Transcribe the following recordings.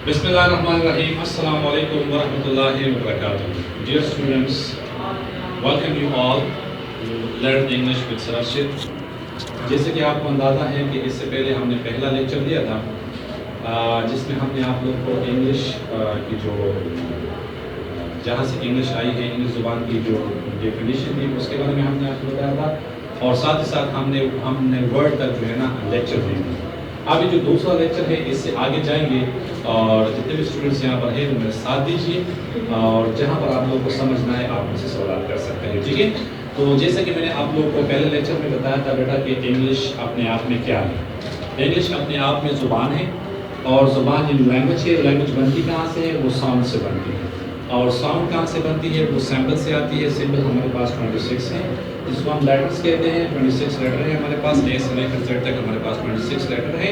Bismillahirrahmanirrahim. Assalamu alaikum wa rahmatullahi wa barakatuh. Dear students, welcome you all to learn English with Sir Arshid. जैसे कि आपको अंदाज़ा है कि इससे पहले हमने पहला लेक्चर दिया था जिसमें हमने आप लोग को इंग्लिश की जो जहाँ से इंग्लिश आई है, इंग्लिश ज़ुबान की जो डेफिनेशन थी उसके बारे में हमने आपको बताया था और साथ ही साथ हमने वर्ड तक जो है ना लेक्चर दिए थे। अभी जो दूसरा लेक्चर है इससे आगे जाएंगे और जितने भी स्टूडेंट्स यहाँ पर हैं उनमें साथ दीजिए और जहाँ पर आप लोगों को समझना है आप मुझसे सवाल कर सकते हैं, ठीक है। तो जैसे कि मैंने आप लोगों को पहले लेक्चर में बताया था बेटा कि इंग्लिश अपने आप में क्या है। इंग्लिश अपने आप में ज़ुबान है और ज़ुबान जो लैंग्वेज है, लैंग्वेज बनती कहाँ से है? वो साउंड से बनती है और साउंड कहाँ से बनती है? वो सैम्पल से आती है। सिंबल हमारे पास 26 हैं, इसको हम लेटर्स कहते हैं। 26 लेटर है हमारे पास, ए से लेकर जेड तक हमारे पास 26 लेटर है।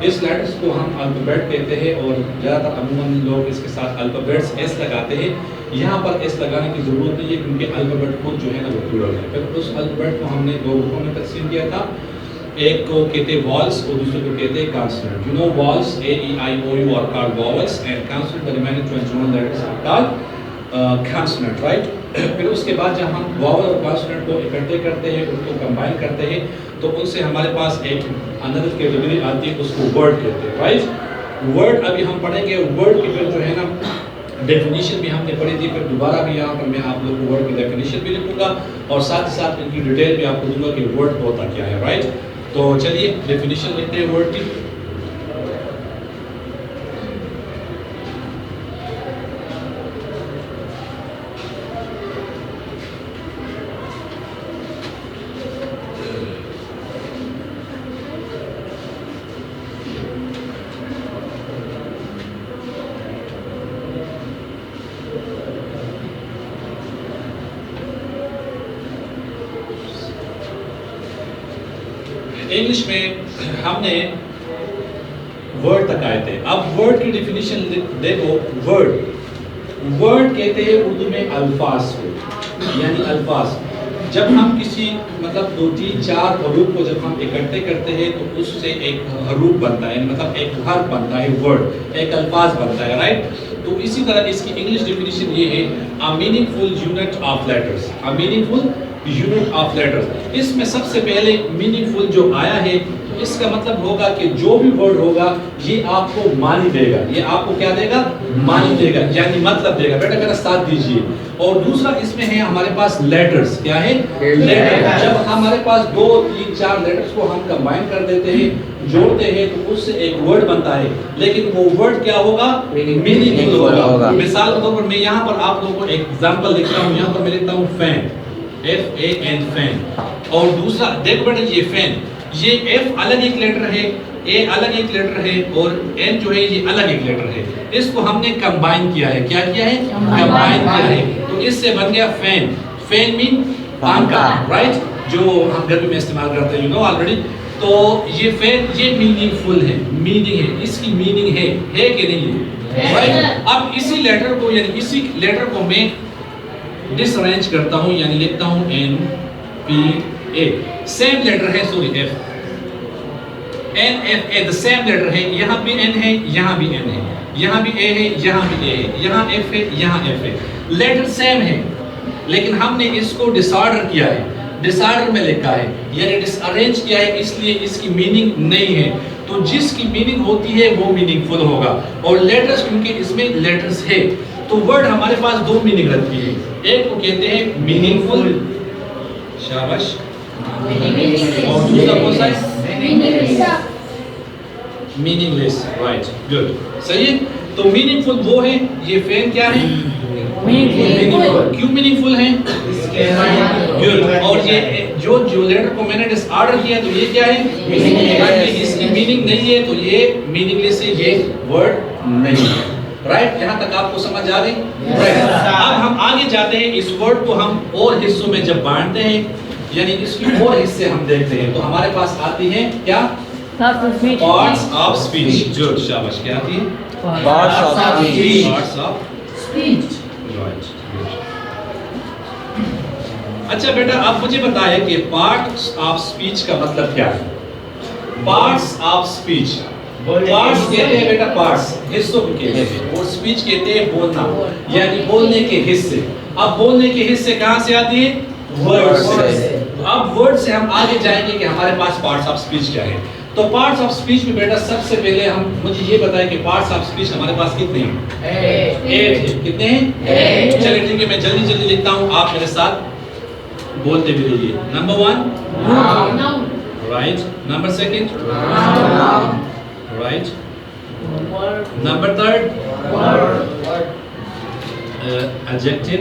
इस लेटर्स को हम अल्फ़ाबेट कहते हैं और ज़्यादातर अमूमन लोग इसके साथ अल्फ़ाबेट्स एस लगाते हैं। यहाँ पर एस लगाने की ज़रूरत नहीं है क्योंकि अल्फ़ाबेट खुद जो है ना वो प्लूरल है। फिर उस अल्फ़ाबेट को हमने दो ग्रुपों में तकसीम किया था, एक को कहते हैं वॉल्स और दूसरे को कहते हैं consonant. You know vowels A-E-I-O-U are called vowels and consonant the remaining 21 letters are called consonant, right. फिर उसके बाद जब हम वॉवल और कॉन्सोनेंट को इकट्ठे करते हैं, उनको कंबाइन करते हैं तो उनसे हमारे पास एक अनदर कैटेगरी आती है, उसको वर्ड कहते हैं, राइट। वर्ड अभी हम पढ़ेंगे, वर्ड की फिर जो है ना डेफिनेशन भी हमने पढ़ी थी, फिर दोबारा भी यहाँ पर मैं आप लोगों को वर्ड की डेफिनेशन भी लिखूंगा और साथ ही साथ इनकी डिटेल भी आपको दूंगा कि वर्ड होता क्या है, राइट। तो चलिए डेफिनेशन लिखते हैं वर्ड की। इंग्लिश में हमने वर्ड तक आए थे। अब वर्ड की डेफिनेशन देखो। वर्ड कहते हैं उर्दू में अल्फाज को, यानी अल्फाज। जब हम किसी मतलब 2, 3, 4 हरूफ को जब हम इकट्ठे करते हैं तो उससे एक हरूफ बनता है, मतलब एक हर्फ बनता है, वर्ड एक अल्फाज बनता है, राइट। तो इसी तरह इसकी इंग्लिश डेफिनेशन ये है, a meaningful unit of letters, a meaningful unit of letters. इसमें सबसे पहले मीनिंगफुल जो आया है इसका मतलब होगा कि जो भी वर्ड होगा ये आपको मानी देगा, ये आपको क्या देगा? मानी देगा, यानी मतलब देगा। बेटा मेरा साथ दीजिए। और दूसरा इसमें है हमारे पास लेटर्स। क्या है? लेटर। जब हमारे पास 2, 3, 4 लेटर्स को हम कंबाइन कर देते हैं, जोड़ते हैं तो उससे एक वर्ड बनता है, लेकिन वो वर्ड क्या होगा? मीनिंगफुल होगा। मिसाल के तौर पर मैं यहाँ पर आप लोगों को एक एग्जांपल लिखता हूँ। यहाँ पर मैं लिखता हूँ फैन, F-A-N, फैन। और दूसरा देखो बेटा ये फैन, ये F अलग एक लेटर है, A अलग एक लेटर है और N जो है ये अलग एक लेटर है। इसको हमने कंबाइन किया है। क्या किया है? कंबाइन किया है। तो इससे बन गया फैन। फैन मीन पंखा, राइट, जो हम घर में इस्तेमाल करते हैं, यू नो ऑलरेडी। तो ये फैन ये मीनिंगफुल है, मीनिंग है, इसकी मीनिंग है कि नहीं है, राइट। अब इसी लेटर को यानी इसी लेटर को मैं डिसअरेंज करता हूँ, यानी लिखता हूँ N-P-A। सेम लेटर है, sorry F, N-F-A, the same letter है। यहाँ भी N है, यहाँ भी N है, यहाँ भी A है, यहाँ भी A है, यहाँ F है, यहाँ F है। लेटर सेम है लेकिन हमने इसको डिसऑर्डर किया है, डिसऑर्डर में लिखा है, यानी डिसअरेंज किया है, इसलिए इसकी मीनिंग नहीं है। तो जिसकी मीनिंग होती है वो मीनिंगफुल होगा। और लेटर्स क्योंकि इसमें लेटर्स है तो वर्ड हमारे पास 2 मीनिंग रखती है। एक को कहते हैं मीनिंगफुल, शाबाश, और दूसरा कौन सा है? मीनिंगलेस, राइट, गुड, सही है। तो मीनिंगफुल वो है, ये फैन क्या है? मीनिंगफुल। क्यों मीनिंगफुल है? गुड। और ये जो लेटर को मैंने डिसऑर्डर किया तो ये क्या है? मीनिंगलेस। इसकी मीनिंग नहीं है तो ये मीनिंगलेस है, ये वर्ड नहीं है, राइट। यहाँ तक आपको समझ आ गई? अब हम आगे जाते हैं। इस वर्ड को हम और हिस्सों में जब बांटते हैं, यानी इसकी और हिस्से हम देखते हैं, तो हमारे पास आती है क्या? Parts of speech. गुड, शाबाश। क्या आती है? Parts of speech. Parts of speech, right. अच्छा बेटा आप मुझे बताएं कि पार्ट्स ऑफ स्पीच का मतलब क्या है? पार्ट्स ऑफ स्पीच पार्ट्स कहते हैं बेटा, पार्ट्स हिस्सों को कहते हैं, और स्पीच कहते हैं बोलना, यानी बोलने के हिस्से। अब बोलने के हिस्से कहाँ से आती है? वर्ड से। तो अब वर्ड से हम आगे जाएंगे कि हमारे पास पार्ट्स ऑफ स्पीच क्या है। तो पार्ट्स ऑफ स्पीच में बेटा सबसे पहले हम मुझे ये बताएं कि पार्ट्स ऑफ स्पीच हमारे पास कितने हैं? 8 है। कितने हैं? चलिए ठीक है, मैं जल्दी जल्दी लिखता हूँ, आप मेरे साथ बोलते भी रहिए। Number 1 right, number 2 right, number 3 adjective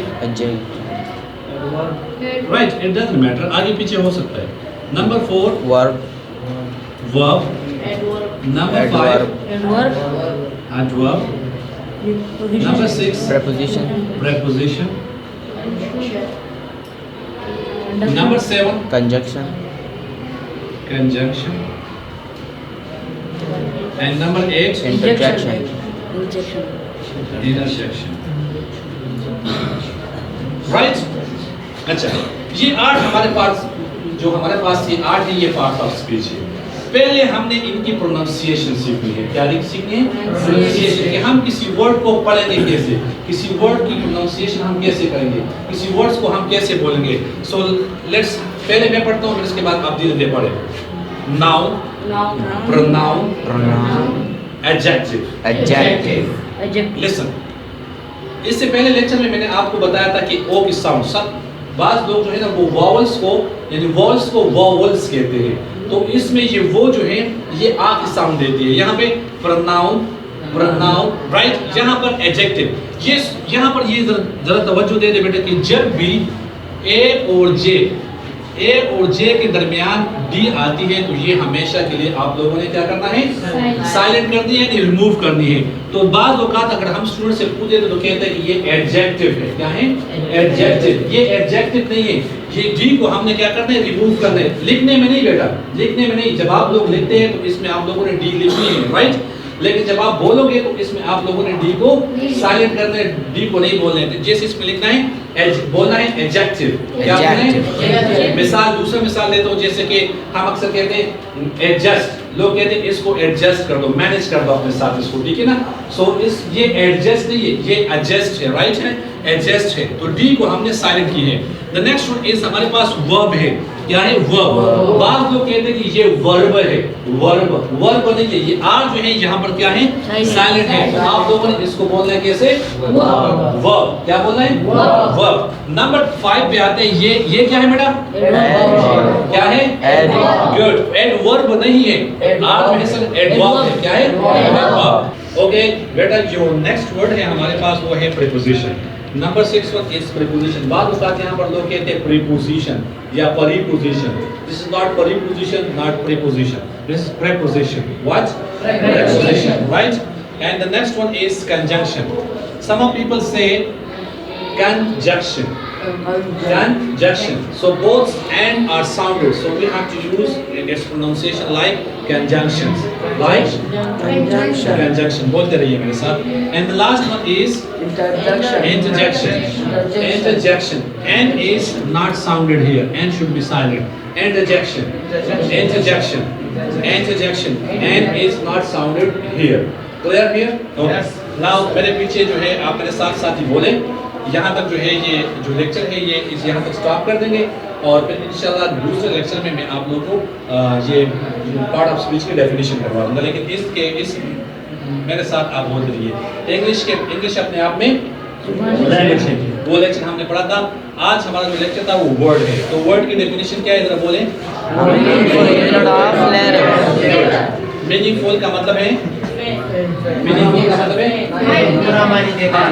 right, it doesn't matter, आगे पीछे हो सकता है। Number 4 verb, verb, number 5 adverb, number 6 preposition, number 7 conjunction, and number 8 interjection. interjection, right? अच्छा, ये 8 हमारे पास जो हमारे पास ये 8 है, ये पार्ट्स ऑफ स्पीच है। पहले हमने इनकी प्रोनाउंसिएशन सीखनी है। क्या सीखनी है? प्रोनाउंसिएशन, कि हम किसी वर्ड को पढ़ेंगे कैसे, किसी वर्ड की प्रोनाउंसिएशन हम कैसे करेंगे, किसी वर्ड्स को हम कैसे बोलेंगे। सो लेट्स, पहले मैं पढ़ता हूँ, फिर इसके बाद आप धीरे धीरे पढ़ें। Noun, pronoun, adjective. लिसन, इससे पहले लेक्चर में मैंने आपको बताया था कि ओ की साउंड, सब बाज लोग जो है ना वो वॉवल्स को, यानी वॉवल्स को वॉवल्स कहते हैं। तो इसमें ये वो जो है ये आ की साउंड देती है। यहाँ पे प्रोनाउन राइट, यहाँ पर एडजेक्टिव। ये यहाँ पर ये जरा तवज्जो दे दे बेटा कि जब भी ए और जे के दरमियान डी आती है तो ये हमेशा के लिए आप लोगों ने क्या करना है? साइलेंट करनी है, यानी रिमूव करनी है। तो बाद औकात अगर हम स्टूडेंट से पूछे तो कहते हैं कि ये एडजेक्टिव है। क्या है? एडजेक्टिव। ये एडजेक्टिव नहीं है, ये डी को हमने क्या करना है? रिमूव करना है। लिखने में नहीं बेटा, लिखने में नहीं। जब आप लोग लिखते हैं तो इसमें आप लोगों ने डी लिखनी है, राइट? लेकिन जब आप बोलोगे तो इसमें आप लोगों ने डी को साइलेंट करना है, डी को नहीं बोलना है। जैसे इसमें लिखना है बोलना है एडजेक्टिव। क्या बोलना है? मिसाल, दूसरा मिसाल देता हूँ, जैसे कि हम अक्सर कहते हैं एडजस्ट, लोग कहते हैं इसको एडजस्ट कर दो, मैनेज कर दो अपने साथ इसको, ठीक है ना? सो इस ये एडजस्ट नहीं है, ये एडजस्ट है, राइट है? एडजस्ट है। तो डी को हमने साइलेंट की है। द नेक्स्ट वन इज हमारे पास वर्ब है। क्या है? वर्ब। बाद लोग कहते हैं कि ये वर्ब है, वर्ब नहीं है, ये आर जो है यहाँ पर क्या है? साइलेंट है। तो आप लोगों ने इसको बोलना है कैसे? वर्ब। क्या बोलना है? वर्ब। नंबर 5 पे आते हैं, ये क्या है बेटा? क्या है? गुड। एडवर्ब नहीं है, आर जो है सिर्फ एडवर्ब है। क्या है? एडवर्ब। ओके बेटा, जो नेक्स्ट वर्ड है हमारे पास वो है preposition. Number 6 one is preposition. बाद औकात यहाँ पर लोग कहते हैं प्रीपोजिशन या परिपोजिशन। दिस इज नॉट परिपोजिशन, not preposition, this is preposition. What? Preposition, right? And the next one is conjunction. Some of people say conjunction. So both and are sounded. So we have to use its pronunciation like conjunctions. Like conjunction. बोलते रहिए मेरे साथ. And the last one is interjection. N is not sounded here. N should be silent. Interjection. N is not sounded here. Clear here? Okay. Now मेरे पीछे जो है आप मेरे साथ साथ ही बोले। यहाँ तक जो है ये जो लेक्चर है ये इस यहाँ तक स्टॉप कर देंगे और फिर इंशाल्लाह दूसरे लेक्चर में मैं आप लोगों को ये पार्ट ऑफ स्पीच की डेफिनेशन करवा दूंगा। लेकिन इस मेरे साथ आप बोलते रहिए। इंग्लिश अपने आप में लैंग्वेज है, वो लेक्चर हमने पढ़ा था। आज हमारा जो लेक्चर था वो वर्ड है। तो वर्ड की डेफिनेशन क्या है जरा बोलें? मीनिंगफुल का मतलब है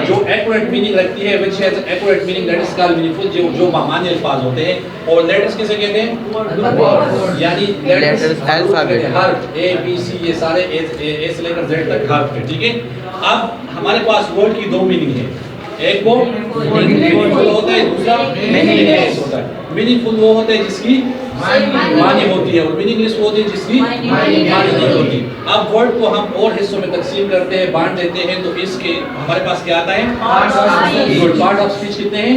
जो एक्यूरेट मीनिंग रखती है, which has accurate meaning, that is called meaningful। जो मान्य अल्फाज होते हैं। और लेटर्स किसे कहते हैं? यानी लेटर्स अल्फाबेट, हर्फ ए बी सी, ये सारे ए से लेकर जेड तक हर्फ है, ठीक है? अब हमारे पास वर्ड की दो मीनिंग है, एक को मीनिंगफुल होता है, दूसरा मीनिंगलेस होता है। मीनिंगफुल वो होता है जिसकी मानी होती है, और मीनिंगलेस वो होती है जिसकी मानी नहीं होती। अब वर्ड को हम और हिस्सों में तकसीम करते हैं, बांट देते हैं, तो इसके हमारे पास क्या आता है? गुड। पार्ट ऑफ स्पीच कितने हैं?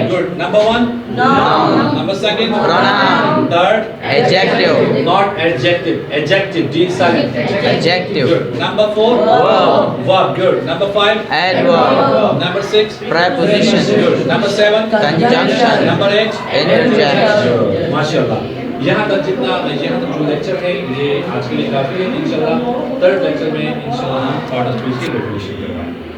Good. Number 1 number 2 Pronoun. Third Adjective. Not adjective, adjective D silent. Adjective. Good. Number 4 Verb. Verb. Good. Number 5 Adverb. Number 6 Preposition. Good. Number 7 Conjunction. Number 8 Interjection. माशाल्लाह। यहाँ तक जो लेक्चर है ये आज के लिए काफी है। इंशाल्लाह थर्ड लेक्चर में इंशाल्लाह हम पार्ट ऑफ स्पीच की डेफिनेशन करवाएंगे।